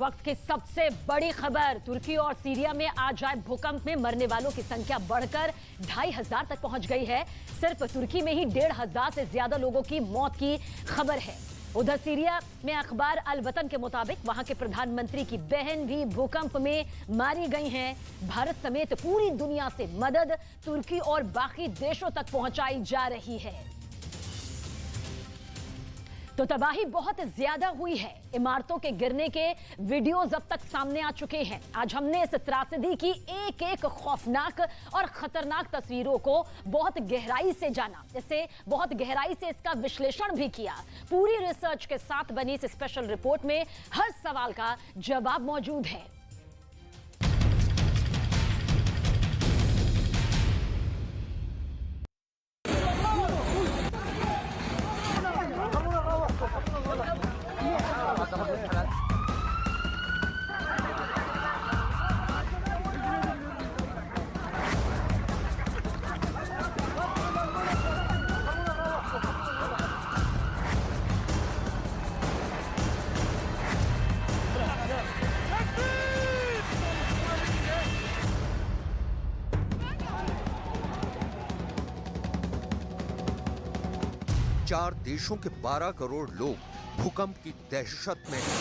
वक्त की सबसे बड़ी खबर, तुर्की और सीरिया में आज आए भूकंप में मरने वालों की संख्या बढ़कर 2500 तक पहुंच गई है। सिर्फ तुर्की में ही 1500 से ज्यादा लोगों की मौत की खबर है। उधर सीरिया में अखबार अल वतन के मुताबिक वहां के प्रधानमंत्री की बहन भी भूकंप में मारी गई हैं। भारत समेत पूरी दुनिया से मदद तुर्की और बाकी देशों तक पहुंचाई जा रही है। तो तबाही बहुत ज्यादा हुई है। इमारतों के गिरने के वीडियोज अब तक सामने आ चुके हैं। आज हमने इस त्रासदी की एक एक खौफनाक और खतरनाक तस्वीरों को बहुत गहराई से जाना, इससे बहुत गहराई से इसका विश्लेषण भी किया। पूरी रिसर्च के साथ बनी इस स्पेशल रिपोर्ट में हर सवाल का जवाब मौजूद है। चार देशों के 12 करोड़ लोग भूकंप की दहशत में हैं।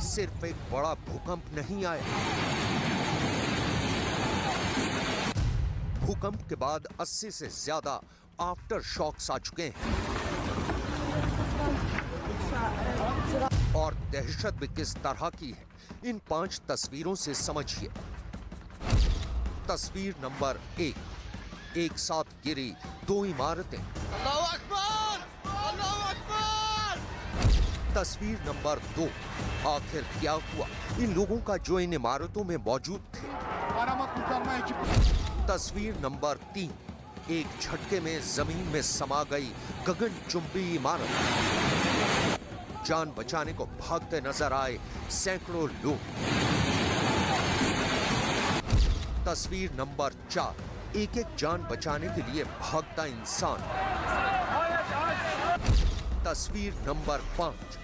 सिर्फ एक बड़ा भूकंप नहीं आया, भूकंप के बाद 80 से ज्यादा आफ्टर शॉक्स आ चुके हैं। और दहशत भी किस तरह की है, इन 5 तस्वीरों से समझिए। तस्वीर नंबर 1, एक साथ गिरी 2 इमारतें। अल्लाहू अकबर! अल्लाहू अकबर! तस्वीर नंबर 2, आखिर क्या हुआ इन लोगों का जो इन इमारतों में मौजूद थे। तस्वीर नंबर 3, एक झटके में जमीन में समा गई गगनचुंबी इमारत। जान बचाने को भागते नजर आए सैकड़ों लोग। तस्वीर नंबर 4, एक एक जान बचाने के लिए भागता इंसान। तस्वीर नंबर 5,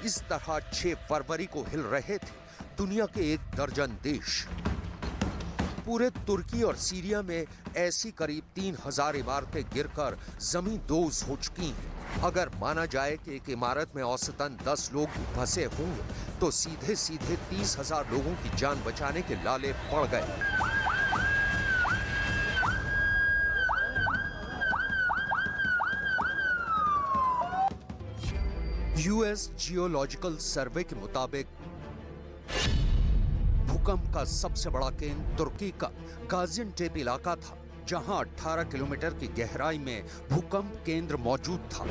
इस तरह 6 फरवरी को हिल रहे थे दुनिया के 1 दर्जन देश। पूरे तुर्की और सीरिया में ऐसी करीब 3000 इमारतें गिरकर जमीन दोज हो चुकी हैं। अगर माना जाए कि एक इमारत में औसतन 10 लोग भी फंसे होंगे तो सीधे सीधे 30,000 लोगों की जान बचाने के लाले पड़ गए। यूएस जियोलॉजिकल सर्वे के मुताबिक भूकंप का सबसे बड़ा केंद्र तुर्की का गाजियान्टेप इलाका था, जहां 18 किलोमीटर की गहराई में भूकंप केंद्र मौजूद था।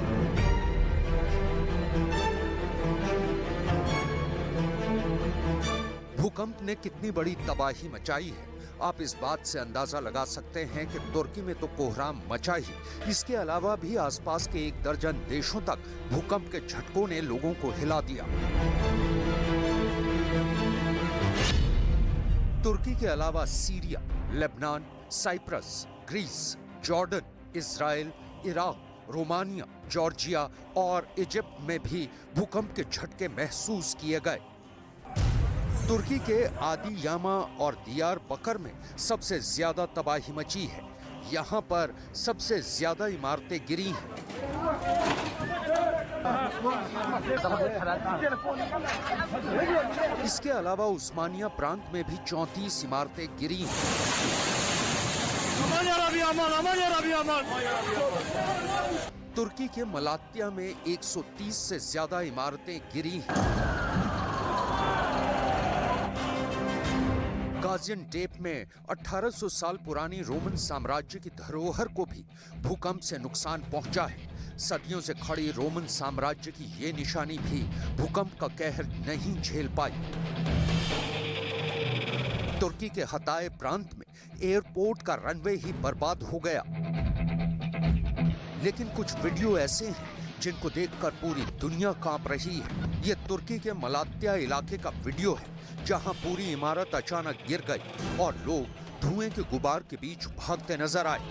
भूकंप ने कितनी बड़ी तबाही मचाई है, आप इस बात से अंदाजा लगा सकते हैं कि तुर्की में तो कोहराम मचा ही, इसके अलावा भी आसपास के 1 दर्जन देशों तक भूकंप के झटकों ने लोगों को हिला दिया। तुर्की के अलावा Syria, Lebanon, Cyprus, Greece, Jordan, Israel, Iraq, Romania, Georgia और इजिप्ट में भी भूकंप के झटके महसूस किए गए। तुर्की के आदियामा और दियारबकर में सबसे ज्यादा तबाही मची है। यहाँ पर सबसे ज्यादा इमारतें गिरी हैं। इसके अलावा उस्मानिया प्रांत में भी 34 इमारतें गिरी हैं। तुर्की के मलात्या में 130 से ज्यादा इमारतें गिरी हैं। गाजियान्टेप में 1800 साल पुरानी रोमन साम्राज्य की धरोहर को भी भूकंप से नुकसान पहुंचा है। सदियों से खड़ी रोमन साम्राज्य की ये निशानी भी भूकंप का कहर नहीं झेल पाई। तुर्की के हताए प्रांत में एयरपोर्ट का रनवे ही बर्बाद हो गया। लेकिन कुछ वीडियो ऐसे हैं जिनको देखकर पूरी दुनिया कांप रही है। ये तुर्की के मलात्या इलाके का वीडियो है, जहां पूरी इमारत अचानक गिर गई और लोग धुएं के गुबार के बीच भागते नजर आए।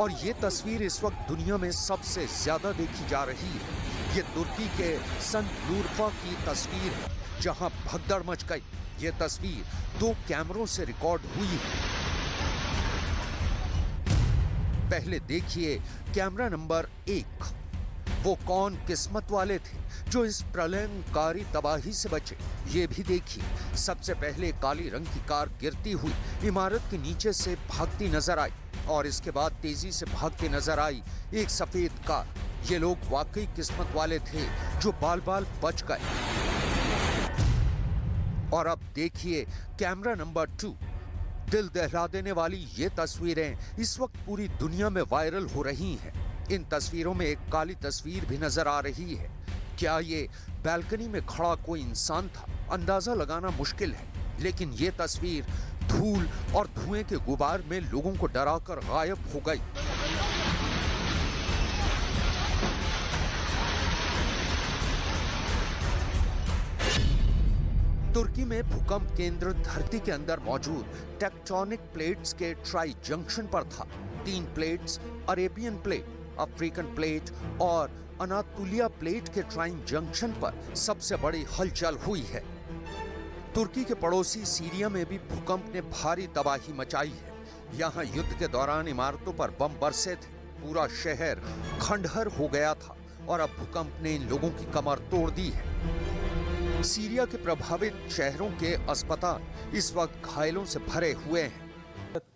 और ये तस्वीर इस वक्त दुनिया में सबसे ज्यादा देखी जा रही है। ये तुर्की के संत नूरफा की तस्वीर है, जहां भगदड़ मच गई। ये तस्वीर 2 कैमरों से रिकॉर्ड हुई है। पहले देखिए कैमरा नंबर 1। वो कौन किस्मत वाले थे जो इस प्रलयंकारी तबाही से बचे। ये भी देखिए, सबसे पहले काली रंग की कार गिरती हुई इमारत के नीचे से भागती नजर आई और इसके बाद तेजी से भागती नजर आई एक सफेद कार। ये लोग वाकई किस्मत वाले थे जो बाल बाल बच गए। और अब देखिए कैमरा नंबर 2। दिल दहला देने वाली ये तस्वीरें इस वक्त पूरी दुनिया में वायरल हो रही हैं। इन तस्वीरों में एक काली तस्वीर भी नजर आ रही है। क्या ये बालकनी में खड़ा कोई इंसान था? अंदाजा लगाना मुश्किल है, लेकिन ये तस्वीर धूल और धुएं के गुबार में लोगों को डराकर गायब हो गई। तुर्की में भूकंप केंद्र धरती के अंदर मौजूद टेक्टोनिक प्लेट्स के ट्राई जंक्शन पर था। 3 plates, Arabian plate, African plate और अनातोलिया प्लेट के ट्राई जंक्शन पर सबसे बड़ी हलचल हुई है। तुर्की के पड़ोसी सीरिया में भी भूकंप ने भारी तबाही मचाई है। यहाँ युद्ध के दौरान इमारतों पर बम बरसे थे। पूरा शहर खंडहर हो गया था और अब भूकंप ने इन लोगों की कमर तोड़ दी है। सीरिया के प्रभावित शहरों के अस्पताल इस वक्त घायलों से भरे हुए हैं।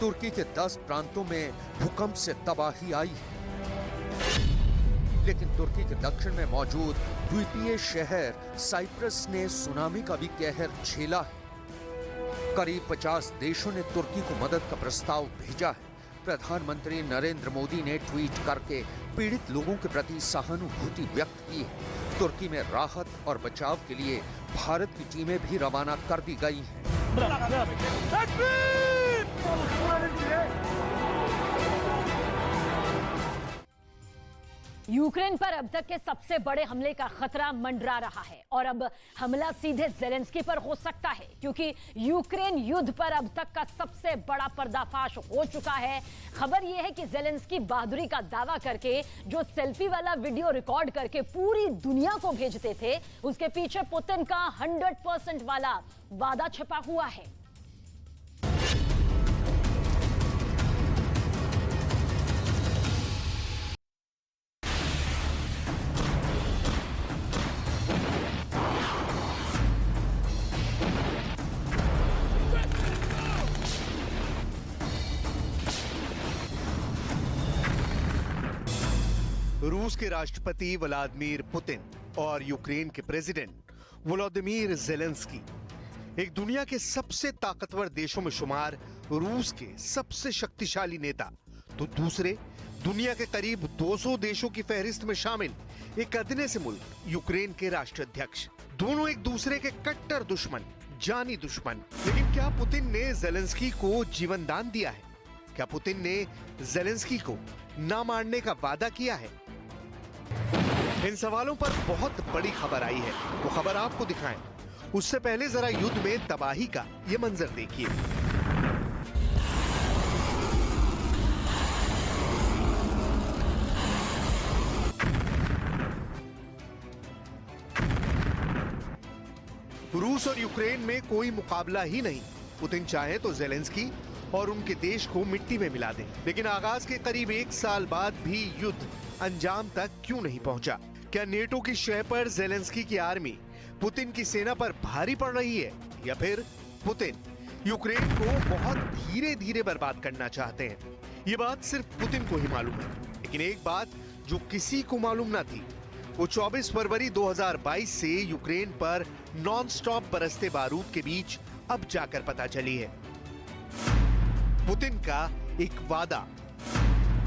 तुर्की के 10 प्रांतों में भूकंप से तबाही आई है, लेकिन तुर्की के दक्षिण में मौजूद द्वीपीय शहर साइप्रस ने सुनामी का भी कहर झेला है। करीब 50 देशों ने तुर्की को मदद का प्रस्ताव भेजा है। प्रधानमंत्री नरेंद्र मोदी ने ट्वीट करके पीड़ित लोगों के प्रति सहानुभूति व्यक्त की है। तुर्की में राहत और बचाव के लिए भारत की टीमें भी रवाना कर दी गई हैं। यूक्रेन पर अब तक के सबसे बड़े हमले का खतरा मंडरा रहा है और अब हमला सीधे ज़ेलेंस्की पर हो सकता है, क्योंकि यूक्रेन युद्ध पर अब तक का सबसे बड़ा पर्दाफाश हो चुका है। खबर यह है कि ज़ेलेंस्की बहादुरी का दावा करके जो सेल्फी वाला वीडियो रिकॉर्ड करके पूरी दुनिया को भेजते थे, उसके पीछे पुतिन का 100% वाला वादा छिपा हुआ है। रूस के राष्ट्रपति व्लादिमीर पुतिन और यूक्रेन के प्रेसिडेंट वोलोदिमीर ज़ेलेंस्की, एक दुनिया के सबसे ताकतवर देशों में शुमार रूस के सबसे शक्तिशाली नेता, तो दूसरे दुनिया के करीब 200 देशों की फहरिस्त में शामिल एक अदने से मुल्क यूक्रेन के राष्ट्राध्यक्ष, दोनों एक दूसरे के कट्टर दुश्मन, जानी दुश्मन। लेकिन क्या पुतिन ने ज़ेलेंस्की को जीवन दान दिया है? क्या पुतिन ने ज़ेलेंस्की को ना मारने का वादा किया है? इन सवालों पर बहुत बड़ी खबर आई है, वो खबर आपको दिखाएं। उससे पहले जरा युद्ध में तबाही का ये मंजर देखिए। रूस और यूक्रेन में कोई मुकाबला ही नहीं। पुतिन चाहे तो ज़ेलेंस्की और उनके देश को मिट्टी में मिला दें, लेकिन आगाज के करीब 1 साल बाद भी युद्ध अंजाम तक क्यों नहीं पहुंचा? क्या नेटो की शह पर ज़ेलेंस्की की आर्मी पुतिन की सेना पर भारी पड़ रही है, या फिर पुतिन यूक्रेन को बहुत धीरे धीरे बर्बाद करना चाहते हैं? ये बात सिर्फ पुतिन को ही मालूम है, लेकिन एक बात जो किसी को मालूम ना थी, वो 24 फरवरी 2022 से यूक्रेन पर नॉन स्टॉप बरसते बारूद के बीच अब जाकर पता चली है। पुतिन का एक वादा,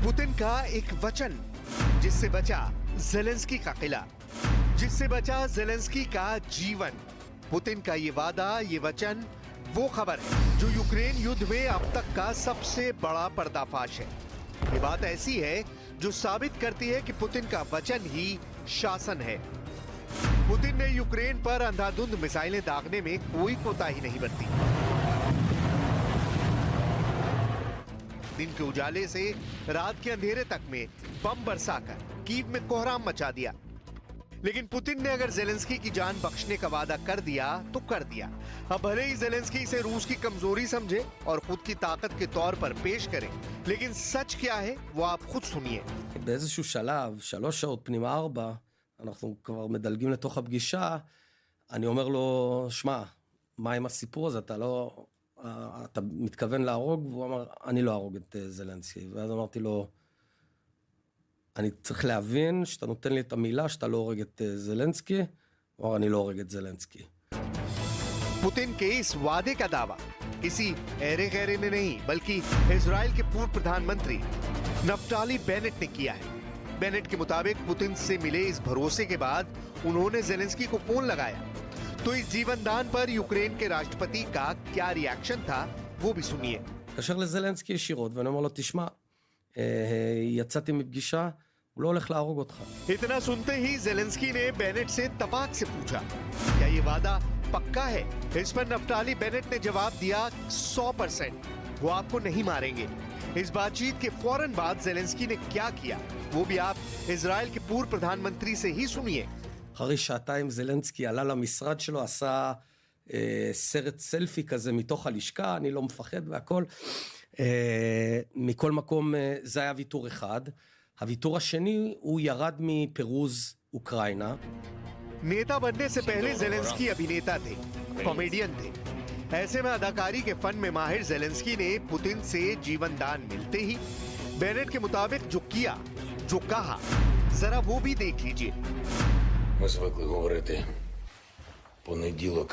पुतिन का एक वचन, जिससे बचा ज़ेलेंस्की का किला, जिससे बचा ज़ेलेंस्की का जीवन। पुतिन का ये वादा, ये वचन, वो खबर है जो यूक्रेन युद्ध में अब तक का सबसे बड़ा पर्दाफाश है। ये बात ऐसी है जो साबित करती है कि पुतिन का वचन ही शासन है। पुतिन ने यूक्रेन पर अंधाधुंध मिसाइलें दागने में कोई कोताही नहीं बरती। दिन के उजाले से रात के अंधेरे तक में बम बरसाकर कीव में कोहराम मचा दिया। लेकिन पुतिन ने अगर ज़ेलेंस्की की जान बख्शने का वादा कर दिया तो कर दिया। अब भले ही ज़ेलेंस्की इसे रूस की कमजोरी समझे और खुद की ताकत के तौर पर पेश करे, लेकिन सच क्या है वो आप खुद सुनिए। באיזשהו שלב, 3 שעות פנימה 4, אנחנו כבר מדלגים לתוך הפגישה, אני אומר לו, שמע, מה עם הסיפור הזה? אתה מתכוון להרוג? והוא אמר, אני לא ארוג את זלנסקי. ואז אמרתי לו, אני צריך להבין שאתה נותן לי את המילה שאתה לא הורג את זלנסקי. הוא אמר, אני לא הורג את זלנסקי. पुतिन के इस वादे का दावा किसी ऐरे गैरे ने नहीं, बल्कि इजराइल के पूर्व प्रधानमंत्री नफ्ताली बेनेट ने किया है। बेनेट के मुताबिक पुतिन से मिले इस भरोसे के बाद उन्होंने ज़ेलेंस्की को फोन लगाया। तो इस जीवनदान पर यूक्रेन के राष्ट्रपति का क्या रिएक्शन था वो भी सुनिए। קשר לזלנסקי ישירות ואני אומר לו, תשמע, יצאתי מפגישה, הוא לא הולך להרוג אותך. इतना सुनते ही ज़ेलेंस्की ने बेनेट से तपाक से पूछा, क्या ये वादा पक्का है? इस पर नफ्ताली बेनेट ने जवाब दिया, 100%, वो आपको नहीं मारेंगे। इस बातचीत के फौरन बाद ज़ेलेंस्की ने क्या किया वो भी आप इजराइल के पूर्व प्रधानमंत्री से ही सुनिए। אחרי שעתיים זלנסקי עלה למשרד שלו, עשה סרט סלפי כזה מתוך הלשכה, אני לא מפחד והכל. מכל מקום זה היה ויתור אחד. הוויתור השני הוא ירד מפירוז אוקראינה. नेता बनने से पहले ज़ेलेंस्की अभिनेता थे, कॉमेडियन थे। ऐसे में अदाकारी के फन में माहिर ज़ेलेंस्की ने पुतिन से जीवन दान मिलते ही बेनेट के मुताबिक जो किया, जो कहा, जरा वो भी देख लीजिए। Ми звикли говорити, понеділок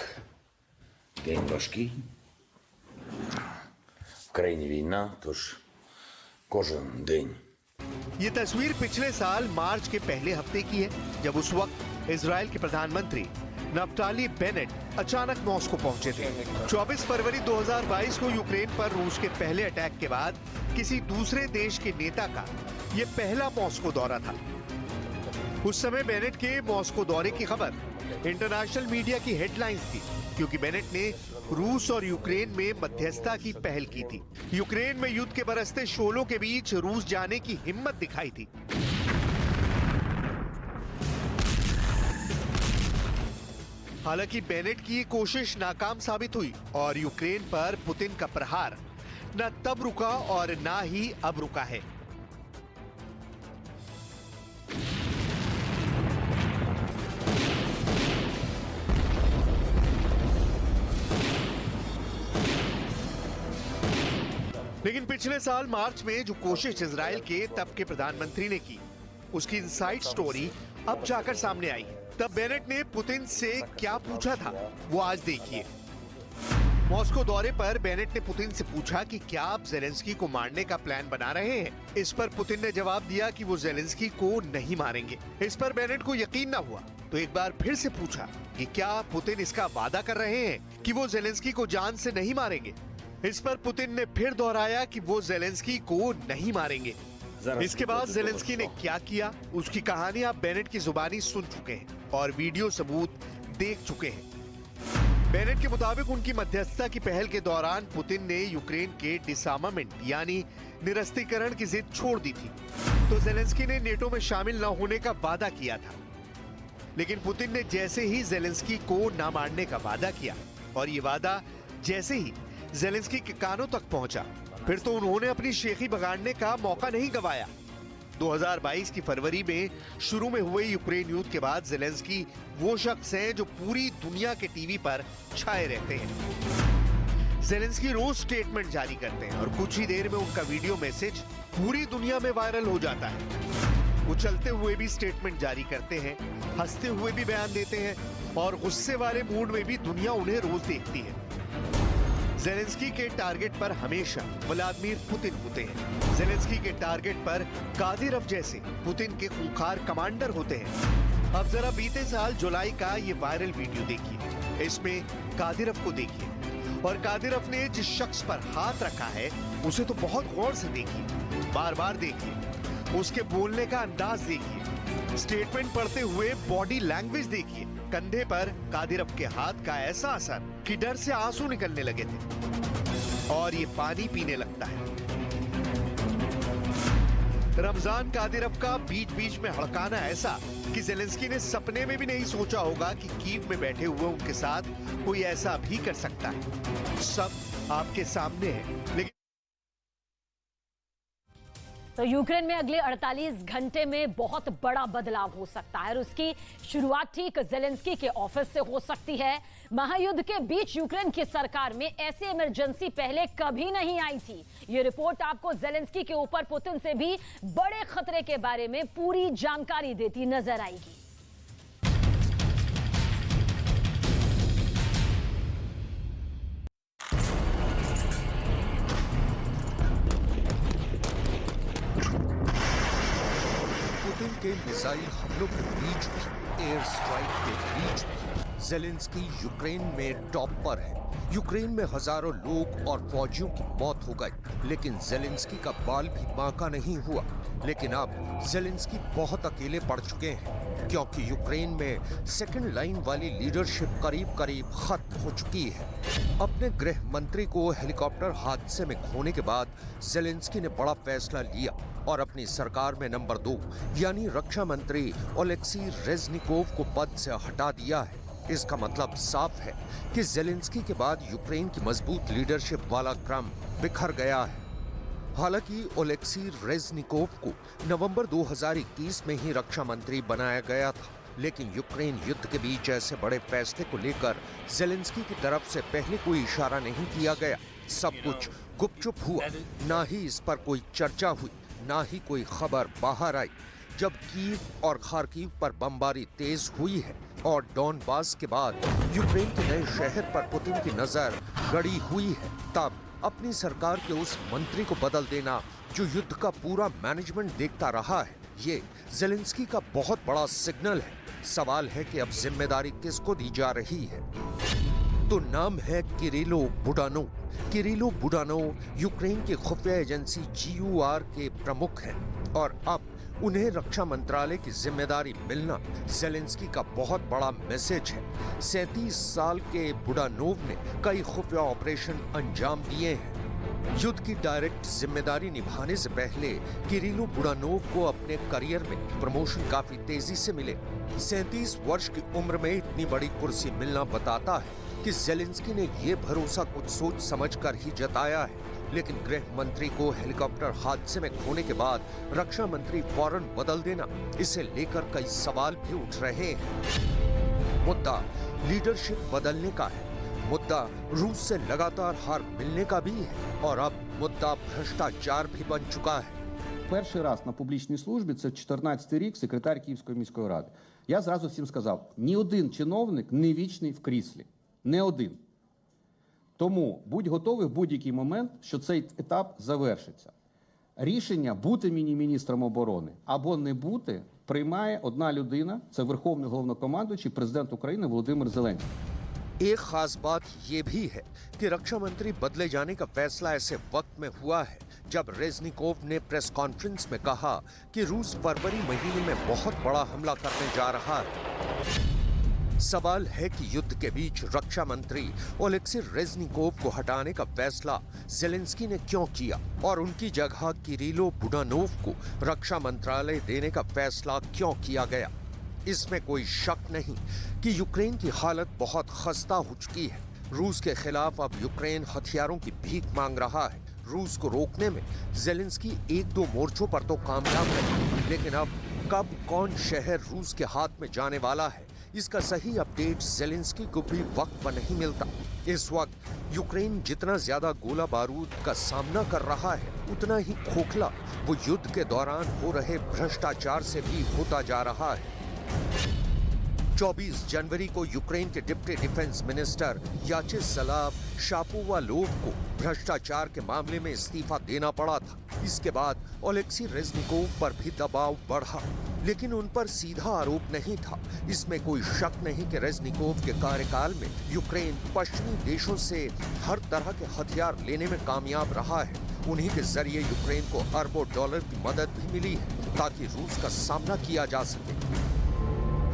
день важкий. В країні війна, тож кожен день. ये तस्वीर पिछले साल मार्च के पहले हफ्ते की है, जब उस वक्त इजराइल के प्रधानमंत्री नफ्ताली बेनेट अचानक मॉस्को पहुंचे थे। 24 फरवरी 2022 को यूक्रेन पर रूस के पहले अटैक के बाद किसी दूसरे देश के नेता का ये पहला मॉस्को दौरा था। उस समय बेनेट के मॉस्को दौरे की खबर इंटरनेशनल मीडिया की हेडलाइंस थी, क्योंकि बेनेट ने रूस और यूक्रेन में मध्यस्थता की पहल की थी। यूक्रेन में युद्ध के बरसते शोलों के बीच रूस जाने की हिम्मत दिखाई थी। हालांकि बेनेट की ये कोशिश नाकाम साबित हुई और यूक्रेन पर पुतिन का प्रहार न तब रुका और ना ही अब रुका है। लेकिन पिछले साल मार्च में जो कोशिश इजराइल के तब के प्रधानमंत्री ने की, उसकी इनसाइड स्टोरी अब जाकर सामने आई। तब बेनेट ने पुतिन से क्या पूछा था वो आज देखिए। मॉस्को दौरे पर बेनेट ने पुतिन से पूछा कि क्या आप ज़ेलेंस्की को मारने का प्लान बना रहे हैं। इस पर पुतिन ने जवाब दिया कि वो ज़ेलेंस्की को नहीं मारेंगे। इस पर बेनेट को यकीन न हुआ तो एक बार फिर से पूछा कि क्या पुतिन इसका वादा कर रहे हैं कि वो ज़ेलेंस्की को जान से नहीं मारेंगे। इस पर पुतिन ने फिर दोहराया कि वो ज़ेलेंस्की को नहीं मारेंगे। इसके बाद ज़ेलेंस्की ने क्या किया उसकी कहानी आप बेनेट की जुबानी सुन चुके हैं और वीडियो सबूत देख चुके हैं। बेनेट के मुताबिक उनकी मध्यस्थता की पहल के दौरान पुतिन ने यूक्रेन के डिसआर्मामेंट यानी निरस्त्रीकरण की जिद छोड़ दी थी, तो ज़ेलेंस्की ने नेटो में शामिल न होने का वादा किया था। लेकिन पुतिन ने जैसे ही ज़ेलेंस्की को न मारने का वादा किया और ये वादा जैसे ही ज़ेलेंस्की के कानों तक पहुंचा, फिर तो उन्होंने अपनी शेखी बगाड़ने का मौका नहीं गंवाया। 2022 की फरवरी में शुरू में हुए यूक्रेन युद्ध के बाद ज़ेलेंस्की वो शख्स हैं जो पूरी दुनिया के टीवी पर छाए रहते हैं। ज़ेलेंस्की रोज स्टेटमेंट जारी करते हैं और कुछ ही देर में उनका वीडियो मैसेज पूरी दुनिया में वायरल हो जाता है। वो चलते हुए भी स्टेटमेंट जारी करते हैं, हंसते हुए भी बयान देते हैं और गुस्से वाले मूड में भी दुनिया उन्हें रोज देखती है। जेलेंस्की के टारगेट पर हमेशा व्लादिमीर पुतिन होते हैं। जेलेंस्की के टारगेट पर कादिरोव जैसे पुतिन के खूंखार कमांडर होते हैं। अब जरा बीते साल जुलाई का ये वायरल वीडियो देखिए। इसमें कादिरोव को देखिए और कादिरोव ने जिस शख्स पर हाथ रखा है उसे तो बहुत गौर से देखिए, बार बार देखिए, उसके बोलने का अंदाज देखिए, स्टेटमेंट पढ़ते हुए बॉडी लैंग्वेज देखिए। कंधे पर कादिरोव के हाथ का ऐसा असर कि डर से आंसू निकलने लगे थे और ये पानी पीने लगता है। रमजान कादिरोव का बीच बीच में हड़काना ऐसा कि जेलेंस्की ने सपने में भी नहीं सोचा होगा कि कीव में बैठे हुए उनके साथ कोई ऐसा भी कर सकता है। सब आपके सामने है, लेकिन तो यूक्रेन में अगले 48 घंटे में बहुत बड़ा बदलाव हो सकता है और उसकी शुरुआत ठीक जेलेंस्की के ऑफिस से हो सकती है। महायुद्ध के बीच यूक्रेन की सरकार में ऐसी इमरजेंसी पहले कभी नहीं आई थी। ये रिपोर्ट आपको जेलेंस्की के ऊपर पुतिन से भी बड़े खतरे के बारे में पूरी जानकारी देती नजर आएगी। पुतिन के मिसाइल हमलों के बीच भी, एयर स्ट्राइक के बीच भी जेलेंस्की यूक्रेन में टॉप पर है। यूक्रेन में हजारों लोग और फौजियों की मौत हो गई, लेकिन जेलेंस्की का बाल भी बांका नहीं हुआ। लेकिन अब जेलेंस्की बहुत अकेले पड़ चुके हैं, क्योंकि यूक्रेन में सेकंड लाइन वाली लीडरशिप करीब करीब खत्म हो चुकी है। अपने गृह मंत्री को हेलीकॉप्टर हादसे में खोने के बाद जेलेंस्की ने बड़ा फैसला लिया और अपनी सरकार में नंबर 2 यानी रक्षा मंत्री ओलेक्सी रेजनिकोव को पद से हटा दिया है। इसका मतलब साफ है कि जेलेंस्की के बाद यूक्रेन की मजबूत लीडरशिप वाला क्रम बिखर गया है। हालांकि ओलेक्सी रेजनिकोव को नवंबर 2021 में ही रक्षा मंत्री बनाया गया था, लेकिन यूक्रेन युद्ध के बीच ऐसे बड़े फैसले को लेकर जेलेंस्की की तरफ से पहले कोई इशारा नहीं किया गया। सब कुछ गुपचुप हुआ, ना ही इस पर कोई चर्चा हुई, ना ही कोई खबर बाहर आई। जब कीव और खार्किव पर बमबारी तेज हुई है और डॉनबास के बाद यूक्रेन के नए शहर पर पुतिन की नजर गड़ी हुई है, तब अपनी सरकार के उस मंत्री को बदल देना जो युद्ध का पूरा मैनेजमेंट देखता रहा है, ये जेलेंस्की का बहुत बड़ा सिग्नल है। सवाल है कि अब जिम्मेदारी किसको दी जा रही है। तो नाम है Kyrylo Budanov. Kyrylo Budanov Ukraine की खुफिया एजेंसी GUR के प्रमुख हैं और अब उन्हें रक्षा मंत्रालय की जिम्मेदारी मिलना जेलेंस्की का बहुत बड़ा मैसेज है। 37 साल के बुडानोव ने कई खुफिया ऑपरेशन अंजाम दिए हैं। युद्ध की डायरेक्ट जिम्मेदारी निभाने से पहले किरिलो बुडानोव को अपने करियर में प्रमोशन काफी तेजी से मिले। 37 वर्ष की उम्र में इतनी बड़ी कुर्सी मिलना बताता है कि जेलेंस्की ने ये भरोसा कुछ सोच समझकर ही जताया है। लेकिन गृह मंत्री को हेलीकॉप्टर हादसे में खोने के बाद रक्षा मंत्री फौरन बदल देना, इसे लेकर कई सवाल भी उठ रहे हैं। मुद्दा लीडरशिप बदलने का है, मुद्दा रूस से लगातार हार मिलने का भी है और अब मुद्दा भ्रष्टाचार भी बन चुका है। Перший раз на публічній службі, це 14-й рік, секретар Київської міської ради. Я зразу всім сказав, ні один чиновник не вічний в кріслі. Не один. Тому будь готовий в будь-який момент, що цей етап завершиться. Рішення бути міністром оборони або не бути приймає одна людина, це Верховний Головнокомандуючий, президент України Володимир Зеленський. एक खास बात ये भी है कि रक्षा मंत्री बदले जाने का फैसला ऐसे वक्त में हुआ है जब रेजनिकोव ने प्रेस कॉन्फ्रेंस में कहा कि रूस फरवरी महीने में बहुत बड़ा हमला करने जा रहा है। सवाल है कि युद्ध के बीच रक्षा मंत्री ओलेक्सी रेजनिकोव को हटाने का फैसला जेलेंस्की ने क्यों किया और उनकी जगह किरिलो बुडानोव को रक्षा मंत्रालय देने का फैसला क्यों किया गया। इसमें कोई शक नहीं कि यूक्रेन की हालत बहुत खस्ता हो चुकी है। रूस के खिलाफ अब यूक्रेन हथियारों की भीख मांग रहा है। रूस को रोकने में जेलेंस्की 1-2 मोर्चों पर तो कामयाब है, लेकिन अब कब कौन शहर रूस के हाथ में जाने वाला है, इसका सही अपडेट जेलेंस्की को भी वक्त पर नहीं मिलता। इस वक्त यूक्रेन जितना ज्यादा गोला बारूद का सामना कर रहा है, उतना ही खोखला वो युद्ध के दौरान हो रहे भ्रष्टाचार से भी होता जा रहा है। 24 जनवरी को यूक्रेन के डिप्टी डिफेंस मिनिस्टर याचेस्लाव शापोवालोव को भ्रष्टाचार के मामले में इस्तीफा देना पड़ा था। इसके बाद ओलेक्सी रेजनिकोव पर भी दबाव बढ़ा, लेकिन उन पर सीधा आरोप नहीं था। इसमें कोई शक नहीं कि रेजनिकोव के कार्यकाल में यूक्रेन पश्चिमी देशों से हर तरह के हथियार लेने में कामयाब रहा है। उन्हीं के जरिए यूक्रेन को अरबों डॉलर की मदद भी मिली है ताकि रूस का सामना किया जा सके।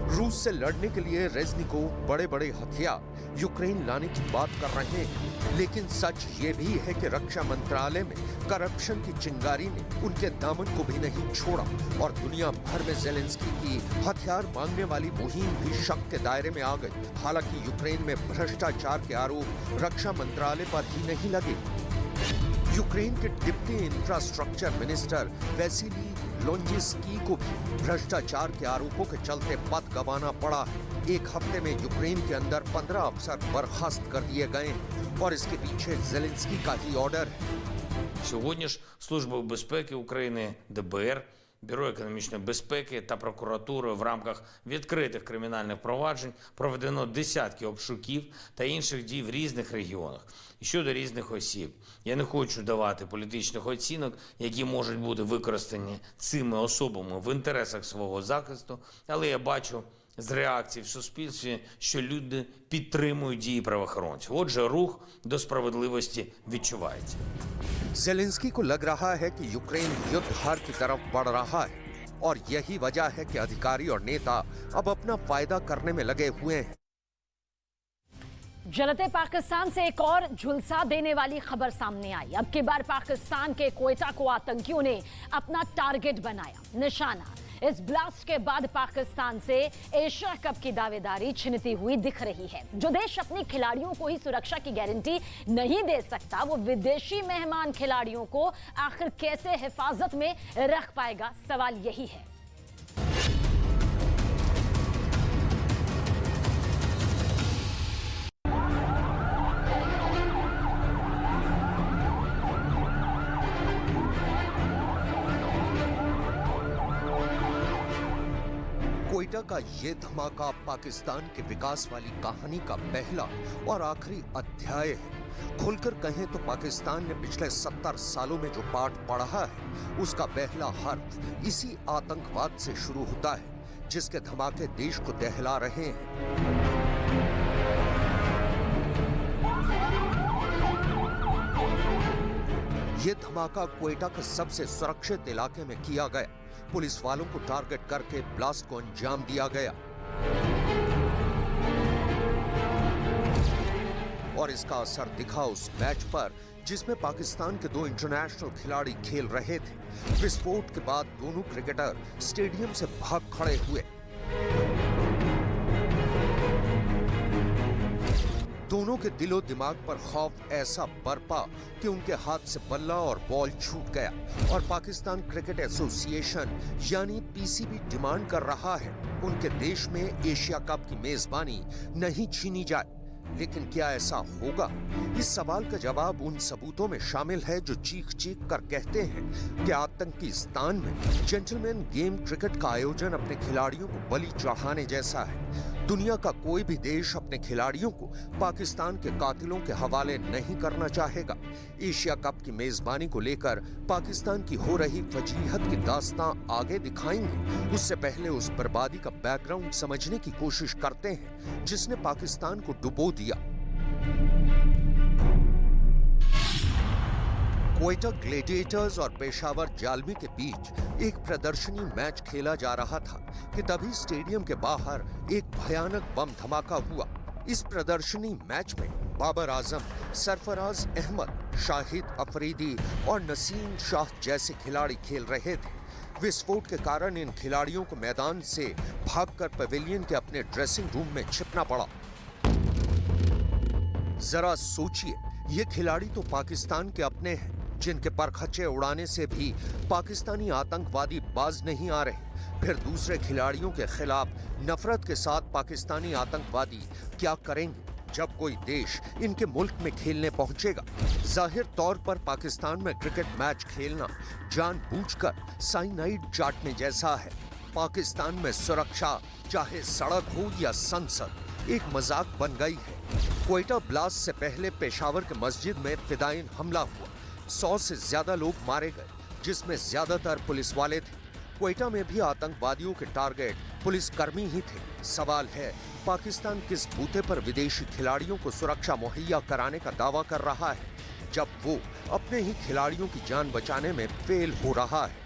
रूस से लड़ने के लिए रेजनिकोव बड़े बड़े हथियार यूक्रेन लाने की बात कर रहे हैं, लेकिन सच ये भी है कि रक्षा मंत्रालय में करप्शन की चिंगारी ने उनके दामन को भी नहीं छोड़ा और दुनिया भर में ज़ेलेंस्की की हथियार मांगने वाली मुहिम भी शक के दायरे में आ गई। हालांकि यूक्रेन में भ्रष्टाचार के आरोप रक्षा मंत्रालय पर ही नहीं लगे। यूक्रेन के डिप्टी इंफ्रास्ट्रक्चर मिनिस्टर वेसिली लोंजिस्की को भी भ्रष्टाचार के आरोपों के चलते पद गंवाना पड़ा है। एक हफ्ते में यूक्रेन के अंदर 15 अफसर बर्खास्त कर दिए गए हैं और इसके पीछे ज़ेलेंस्की का ही ऑर्डर है। Сьогодні ж Службою безпеки України, ДБР, Бюро економічної безпеки та прокуратурою в рамках відкритих кримінальних проваджень проведено десятки обшуків та інших дій в різних регіонах і щодо різних осіб. Я не хочу давати політичних оцінок, які можуть бути використані цими особами в інтересах свого захисту, але я бачу з реакцій в суспільстві, що люди підтримують дії правоохоронців. Отже, рух до справедливості відчувається. ज़ेलेंस्की को लग रहा है कि यूक्रेन युद्ध हार की तरफ बढ़ रहा है और यही वजह है कि अधिकारी और नेता अब अपना फायदा करने में लगे हुए हैं। जलते पाकिस्तान से एक और झुलसा देने वाली खबर सामने आई। अब की बार पाकिस्तान के क्वेटा को आतंकियों ने अपना टारगेट बनाया, निशाना। इस ब्लास्ट के बाद पाकिस्तान से एशिया कप की दावेदारी छिनती हुई दिख रही है। जो देश अपनी खिलाड़ियों को ही सुरक्षा की गारंटी नहीं दे सकता, वो विदेशी मेहमान खिलाड़ियों को आखिर कैसे हिफाजत में रख पाएगा, सवाल यही है। क्वेटा का ये धमाका पाकिस्तान के विकास वाली कहानी का पहला और आखिरी अध्याय है। खुलकर कहें तो पाकिस्तान ने पिछले 70 सालों में जो पाठ पढ़ा है, उसका पहला हर्फ इसी आतंकवाद से शुरू होता है, जिसके धमाके देश को दहला रहे हैं। ये धमाका क्वेटा के सबसे सुरक्षित इलाके में किया गया। पुलिस वालों को टारगेट करके ब्लास्ट को अंजाम दिया गया और इसका असर दिखा उस मैच पर जिसमें पाकिस्तान के 2 इंटरनेशनल खिलाड़ी खेल रहे थे। विस्फोट के बाद दोनों क्रिकेटर स्टेडियम से भाग खड़े हुए। दोनों के दिलो दिमाग पर खौफ ऐसा बरपा कि उनके हाथ से बल्ला और बॉल छूट गया और पाकिस्तान क्रिकेट एसोसिएशन यानी पीसीबी डिमांड कर रहा है उनके देश में एशिया कप की मेजबानी नहीं छीनी जाए। लेकिन क्या ऐसा होगा? इस सवाल का जवाब उन सबूतों में शामिल है जो चीख चीख कर कहते हैं कि आतंकिस्तान में जेंटलमैन गेम क्रिकेट का आयोजन अपने खिलाड़ियों को बलि चढ़ाने जैसा है। दुनिया का कोई भी देश अपने खिलाड़ियों को पाकिस्तान के कातिलों के हवाले नहीं करना चाहेगा। एशिया कप की मेजबानी को लेकर पाकिस्तान की हो रही फजीहत की दास्तां आगे दिखाएंगे। उससे पहले उस बर्बादी का बैकग्राउंड समझने की कोशिश करते हैं जिसने पाकिस्तान को डुबो दिया। क्वेटा ग्लेडिएटर्स और पेशावर जालमी के बीच एक प्रदर्शनी मैच खेला जा रहा था कि तभी स्टेडियम के बाहर एक भयानक बम धमाका हुआ। इस प्रदर्शनी मैच में बाबर आजम, सरफराज अहमद, शाहिद अफरीदी और नसीम शाह जैसे खिलाड़ी खेल रहे थे। विस्फोट के कारण इन खिलाड़ियों को मैदान से भागकर पवेलियन के अपने ड्रेसिंग रूम में छिपना पड़ा। जरा सोचिए, ये खिलाड़ी तो पाकिस्तान के अपने हैं जिनके परखच्चे उड़ाने से भी पाकिस्तानी आतंकवादी बाज नहीं आ रहे। फिर दूसरे खिलाड़ियों के खिलाफ नफरत के साथ पाकिस्तानी आतंकवादी क्या करेंगे जब कोई देश इनके मुल्क में खेलने पहुंचेगा? जाहिर तौर पर पाकिस्तान में क्रिकेट मैच खेलना जानबूझकर साइनाइड चाटने जैसा है। पाकिस्तान में सुरक्षा, चाहे सड़क हो या संसद, एक मजाक बन गई है। क्वेटा ब्लास्ट से पहले पेशावर के मस्जिद में फिदायिन हमला हुआ, 100 से ज्यादा लोग मारे गए, जिसमें ज्यादातर पुलिस वाले थे। क्वेटा में भी आतंकवादियों के टारगेट पुलिसकर्मी ही थे। सवाल है, पाकिस्तान किस बूते पर विदेशी खिलाड़ियों को सुरक्षा मुहैया कराने का दावा कर रहा है, जब वो अपने ही खिलाड़ियों की जान बचाने में फेल हो रहा है।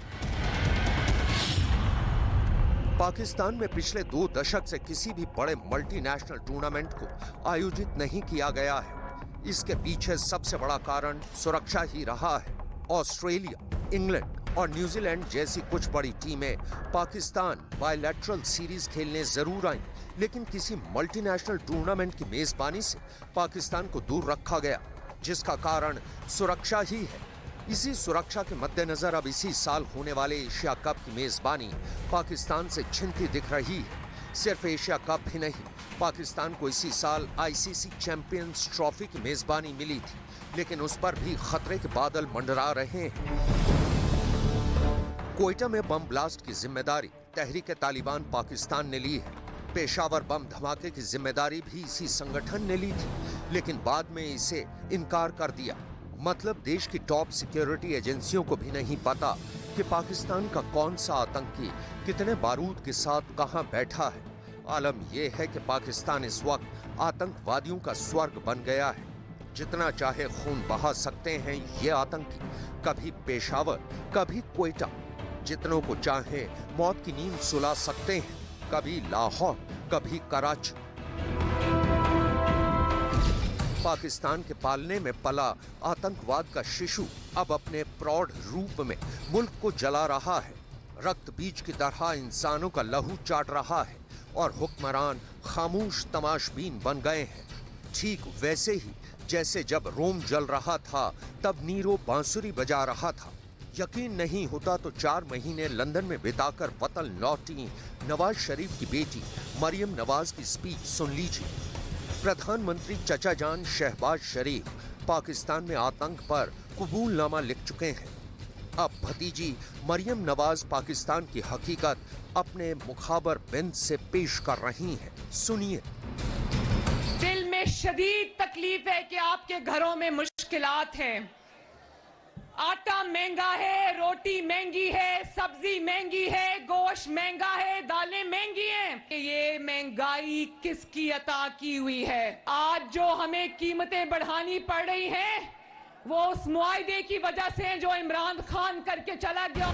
पाकिस्तान में पिछले 2 दशक से किसी भी बड़े मल्टीनेशनल टूर्नामेंट को आयोजित नहीं किया गया है। इसके पीछे सबसे बड़ा कारण सुरक्षा ही रहा है। ऑस्ट्रेलिया, इंग्लैंड और न्यूजीलैंड जैसी कुछ बड़ी टीमें पाकिस्तान बायलैटरल सीरीज खेलने जरूर आईं, लेकिन किसी मल्टीनेशनल टूर्नामेंट की मेजबानी से पाकिस्तान को दूर रखा गया, जिसका कारण सुरक्षा ही है। इसी सुरक्षा के मद्देनजर अब इसी साल होने वाले एशिया कप की मेजबानी पाकिस्तान से छिनती दिख रही है। सिर्फ एशिया कप ही नहीं, पाकिस्तान को इसी साल आईसीसी चैंपियंस ट्रॉफी की मेजबानी मिली थी, लेकिन उस पर भी खतरे के बादल मंडरा रहे हैं। क्वेटा में बम ब्लास्ट की जिम्मेदारी तहरीक तालिबान पाकिस्तान ने ली है। पेशावर बम धमाके की जिम्मेदारी भी इसी संगठन ने ली थी, लेकिन बाद में इसे इनकार कर दिया। मतलब देश की टॉप सिक्योरिटी एजेंसियों को भी नहीं पता कि पाकिस्तान का कौन सा आतंकी कितने बारूद के साथ कहां बैठा है। आलम यह है कि पाकिस्तान इस वक्त आतंकवादियों का स्वर्ग बन गया है। जितना चाहे खून बहा सकते हैं ये आतंकी, कभी पेशावर, कभी क्वेटा। जितनों को चाहे मौत की नींद सुला सकते हैं, कभी लाहौर, कभी कराची। पाकिस्तान के पालने में पला आतंकवाद का शिशु अब अपने प्रौढ़ रूप में मुल्क को जला रहा है। रक्त बीज की तरह इंसानों का लहू चाट रहा है और हुक्मरान खामोश तमाशबीन बन गए हैं। ठीक वैसे ही जैसे जब रोम जल रहा था तब नीरो बांसुरी बजा रहा था। यकीन नहीं होता तो 4 महीने लंदन में बिताकर वतन लौटी नवाज शरीफ की बेटी मरियम नवाज की स्पीच सुन लीजिए। प्रधानमंत्री चचा जान शहबाज शरीफ पाकिस्तान में आतंक पर कबूलनामा लिख चुके हैं। अब भतीजी मरियम नवाज पाकिस्तान की हकीकत अपने मुखाबर बिंद से पेश कर रही हैं। सुनिए। दिल में शदीद तकलीफ है कि आपके घरों में मुश्किलात हैं। आटा महंगा है, रोटी महंगी है, सब्जी महंगी है, गोश्त महंगा है, दालें महंगी हैं। ये महंगाई किसकी अता की हुई है? आज जो हमें कीमतें बढ़ानी पड़ रही हैं, वो उस मुआहदे की वजह से जो इमरान खान करके चला गया।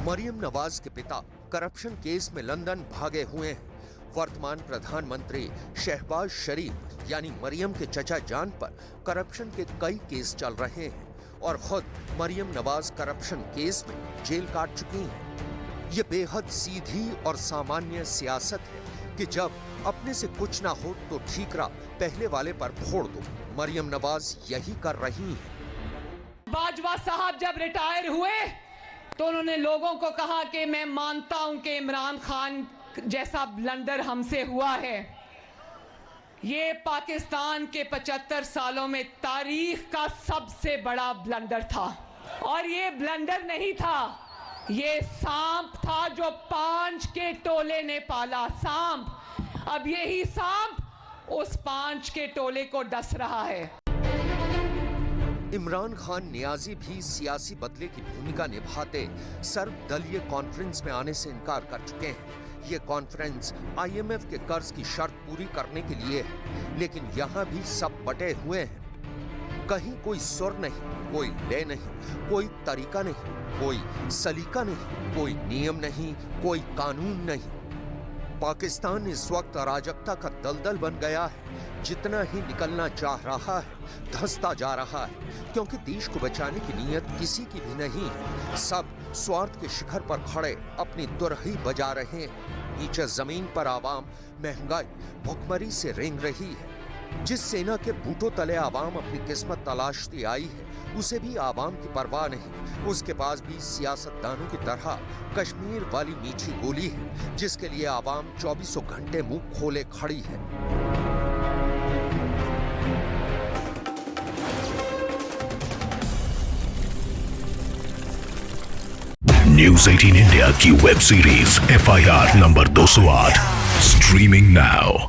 मरियम नवाज के पिता करप्शन केस में लंदन भागे हुए हैं। वर्तमान प्रधानमंत्री शहबाज शरीफ यानी मरियम के चचा जान पर करप्शन के कई केस चल रहे हैं और खुद मरियम नवाज करप्शन केस में जेल काट चुकी हैं। ये बेहद सीधी और सामान्य सियासत है कि जब अपने से कुछ ना हो तो ठीकरा पहले वाले पर फोड़ दो। मरियम नवाज यही कर रही हैं। बाजवा साहब जब रिटायर हुए तो उन्होंने लोगों को कहा कि मैं मानता हूं कि इमरान खान जैसा ब्लंडर हमसे हुआ है। ये पाकिस्तान के 75 सालों में तारीख का सबसे बड़ा ब्लंडर था। और ये ब्लंडर नहीं था, ये सांप था जो 5 के टोले ने पाला। सांप, अब यही सांप उस 5 के टोले को डस रहा है। इमरान खान नियाजी भी सियासी बदले की भूमिका निभाते सर्वदलीय कॉन्फ्रेंस में आने से इनकार कर चुके हैं। ये कॉन्फ्रेंस IMF के कर्ज की शर्त पूरी करने के लिए है, लेकिन यहाँ भी सब बटे हुए हैं। कहीं कोई सुर नहीं, कोई लय नहीं, कोई तरीका नहीं, कोई सलीका नहीं, कोई नियम नहीं, कोई कानून नहीं। पाकिस्तान इस वक्त अराजकता का दलदल बन गया है। जितना ही निकलना चाह रहा है धंसता जा रहा है, क्योंकि देश को बचाने की नीयत किसी की भी नहीं है। सब स्वार्थ के शिखर पर खड़े अपनी तुरही बजा रहे हैं। नीचे जमीन पर आवाम महंगाई भुखमरी से रेंग रही है। जिस सेना के बूटों तले आवाम अपनी किस्मत तलाशती आई है, उसे भी आवाम की परवाह नहीं। उसके पास भी सियासतदानों की तरह कश्मीर वाली मीठी गोली है, जिसके लिए आवाम 24 घंटे मुंह खोले खड़ी है। न्यूज 18 इंडिया की web series FIR number 208 streaming now.